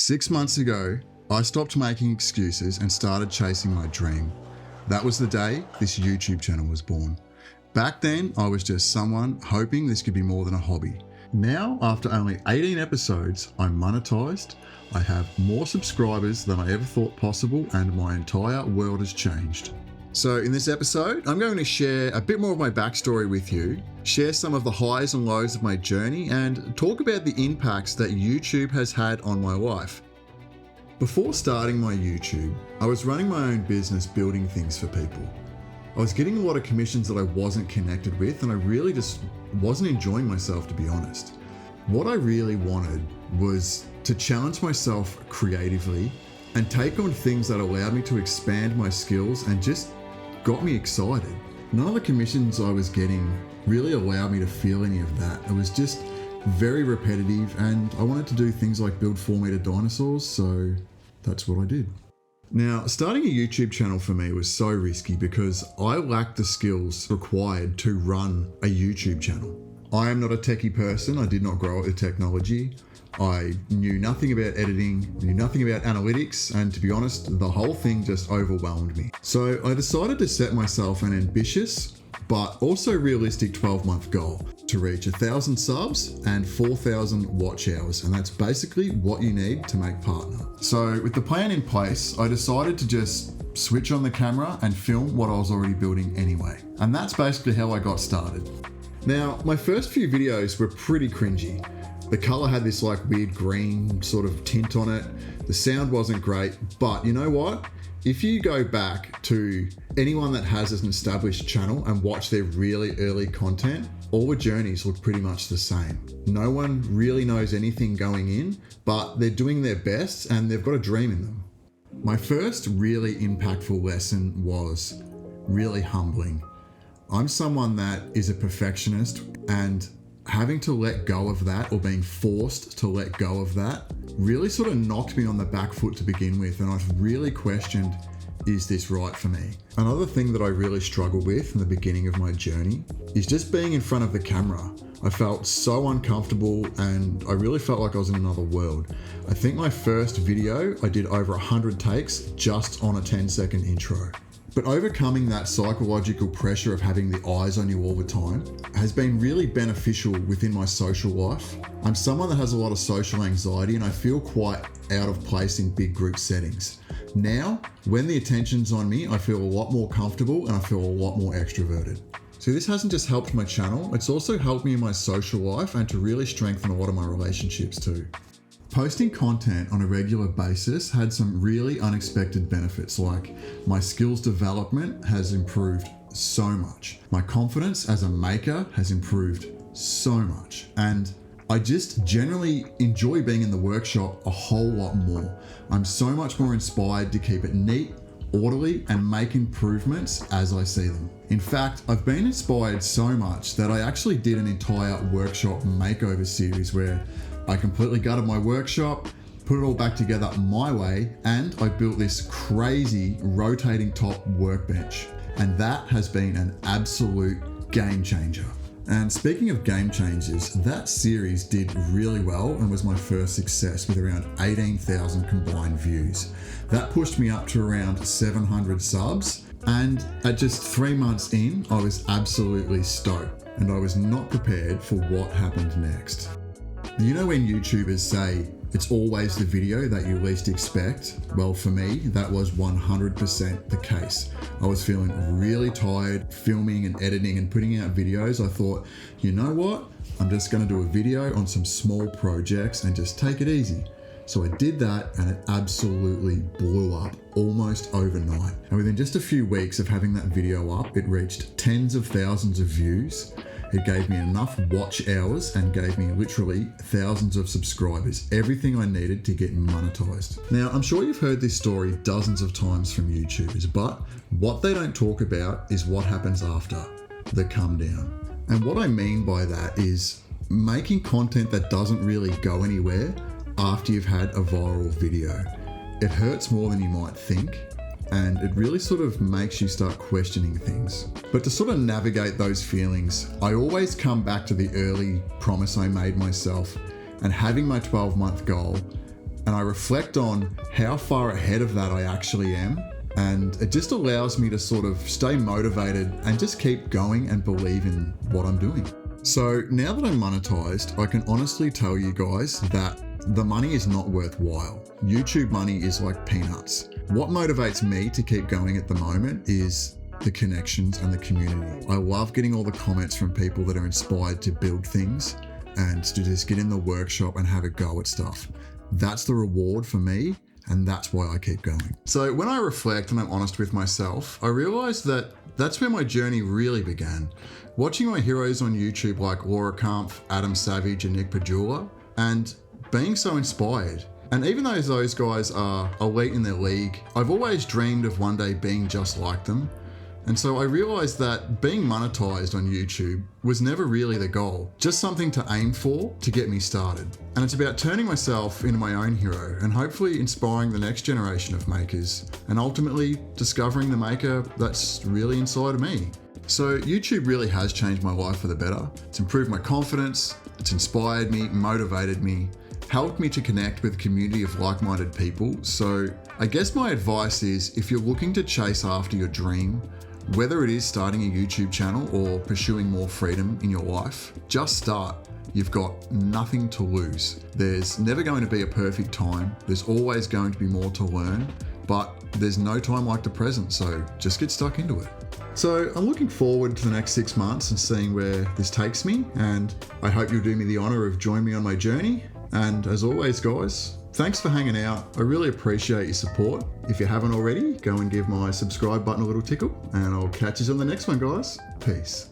6 months ago, I stopped making excuses and started chasing my dream. That was the day this YouTube channel was born. Back then, I was just someone hoping this could be more than a hobby. Now, after only 18 episodes, I'm monetized, I have more subscribers than I ever thought possible, and my entire world has changed. So in this episode, I'm going to share a bit more of my backstory with you, share some of the highs and lows of my journey, and talk about the impacts that YouTube has had on my life. Before starting my YouTube, I was running my own business building things for people. I was getting a lot of commissions that I wasn't connected with, and I really just wasn't enjoying myself, to be honest. What I really wanted was to challenge myself creatively and take on things that allowed me to expand my skills and just got me excited. None of the commissions I was getting really allowed me to feel any of that. It was just very repetitive, and I wanted to do things like build 4-meter dinosaurs, so that's what I did. Now, starting a YouTube channel for me was so risky because I lacked the skills required to run a YouTube channel. I am not a techie person. I did not grow up with technology. I knew nothing about editing, knew nothing about analytics, and to be honest, the whole thing just overwhelmed me. So I decided to set myself an ambitious, but also realistic 12-month goal to reach 1,000 subs and 4,000 watch hours. And that's basically what you need to make partner. So with the plan in place, I decided to just switch on the camera and film what I was already building anyway. And that's basically how I got started. Now, my first few videos were pretty cringy. The color had this like weird green sort of tint on it. The sound wasn't great, but you know what? If you go back to anyone that has an established channel and watch their really early content, all the journeys look pretty much the same. No one really knows anything going in, but they're doing their best and they've got a dream in them. My first really impactful lesson was really humbling. I'm someone that is a perfectionist, and having to let go of that, or being forced to let go of that, really sort of knocked me on the back foot to begin with, and I've really questioned, is this right for me? Another thing that I really struggled with in the beginning of my journey is just being in front of the camera. I felt so uncomfortable, and I really felt like I was in another world. I think my first video, I did over 100 takes just on a 10-second intro. But overcoming that psychological pressure of having the eyes on you all the time has been really beneficial within my social life. I'm someone that has a lot of social anxiety, and I feel quite out of place in big group settings. Now, when the attention's on me, I feel a lot more comfortable and I feel a lot more extroverted. So this hasn't just helped my channel, it's also helped me in my social life and to really strengthen a lot of my relationships too. Posting content on a regular basis had some really unexpected benefits, like my skills development has improved so much. My confidence as a maker has improved so much. And I just generally enjoy being in the workshop a whole lot more. I'm so much more inspired to keep it neat, orderly, and make improvements as I see them. In fact, I've been inspired so much that I actually did an entire workshop makeover series where I completely gutted my workshop, put it all back together my way, and I built this crazy rotating top workbench. And that has been an absolute game changer. And speaking of game changers, that series did really well and was my first success with around 18,000 combined views. That pushed me up to around 700 subs. And at just 3 months in, I was absolutely stoked, and I was not prepared for what happened next. You know when YouTubers say, it's always the video that you least expect? Well, for me, that was 100% the case. I was feeling really tired, filming and editing and putting out videos. I thought, you know what? I'm just gonna do a video on some small projects and just take it easy. So I did that, and it absolutely blew up almost overnight. And within just a few weeks of having that video up, it reached tens of thousands of views. It gave me enough watch hours and gave me literally thousands of subscribers, everything I needed to get monetized. Now, I'm sure you've heard this story dozens of times from YouTubers, but what they don't talk about is what happens after, the come down. And what I mean by that is making content that doesn't really go anywhere after you've had a viral video. It hurts more than you might think, and it really sort of makes you start questioning things. But to sort of navigate those feelings, I always come back to the early promise I made myself, and having my 12-month goal and I reflect on how far ahead of that I actually am. And it just allows me to sort of stay motivated and just keep going and believe in what I'm doing. So now that I'm monetized, I can honestly tell you guys that the money is not worthwhile. YouTube money is like peanuts. What motivates me to keep going at the moment is the connections and the community. I love getting all the comments from people that are inspired to build things and to just get in the workshop and have a go at stuff. That's the reward for me. And that's why I keep going. So when I reflect and I'm honest with myself, I realize that that's where my journey really began. Watching my heroes on YouTube like Laura Kampf, Adam Savage, and Nick Padula, and being so inspired. And even though those guys are elite in their league, I've always dreamed of one day being just like them. And so I realized that being monetized on YouTube was never really the goal, just something to aim for to get me started. And it's about turning myself into my own hero and hopefully inspiring the next generation of makers and ultimately discovering the maker that's really inside of me. So YouTube really has changed my life for the better. It's improved my confidence, it's inspired me, motivated me, helped me to connect with a community of like-minded people. So I guess my advice is, if you're looking to chase after your dream, whether it is starting a YouTube channel or pursuing more freedom in your life, just start. You've got nothing to lose. There's never going to be a perfect time. There's always going to be more to learn, but there's no time like the present, so just get stuck into it. So I'm looking forward to the next 6 months and seeing where this takes me, and I hope you'll do me the honor of joining me on my journey. And as always, guys, thanks for hanging out. I really appreciate your support. If you haven't already, go and give my subscribe button a little tickle, and I'll catch you on the next one, guys. Peace.